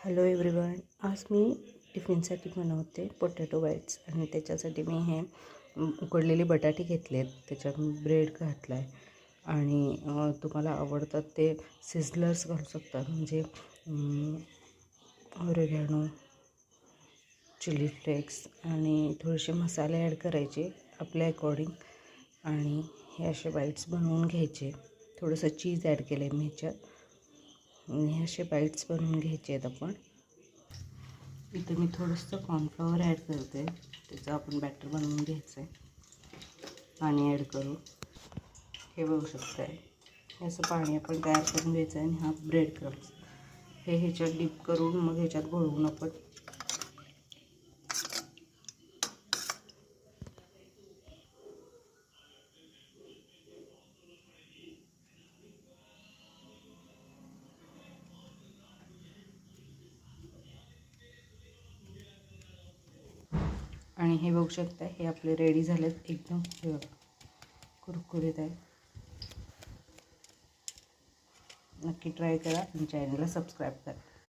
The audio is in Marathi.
हॅलो एव्हरीवन, आज मी टिफिनसाठी बनवते पोटॅटो बाईट्स आणि त्याच्यासाठी मी हे उकडलेले बटाटे घेतलेत, त्याच्यात ब्रेड घातला आहे आणि तुम्हाला आवडतात ते सिझलर्स घालू शकतात, म्हणजे ऑरेगॅनो, चिली फ्लेक्स आणि थोडेसे मसाले ॲड करायचे आपल्या अकॉर्डिंग आणि हे असे बाईट्स बनवून घ्यायचे. थोडंसं चीज ॲड केलं आहे मी ह्याच्यात आणि हे असे बाईट्स बनवून घ्यायचे आहेत. आपण इथं मी थोडंसं कॉर्नफ्लॉवर ॲड करते, त्याचं आपण बॅटर बनवून घ्यायचं आहे. पाणी ॲड करू, हे बघू शकताय हे असं पाणी आपण तयार करून घ्यायचं आहे आणि हा ब्रेड क्रम्स हे ह्याच्यात डिप करून मग ह्याच्यात घोळवून आपण आणि हे बघू शकता हे आपले रेडी झालेत. एकदम हे बघा कुरकुरीत आहे. नक्की ट्राय करा आणि चॅनलला सबस्क्राईब करा.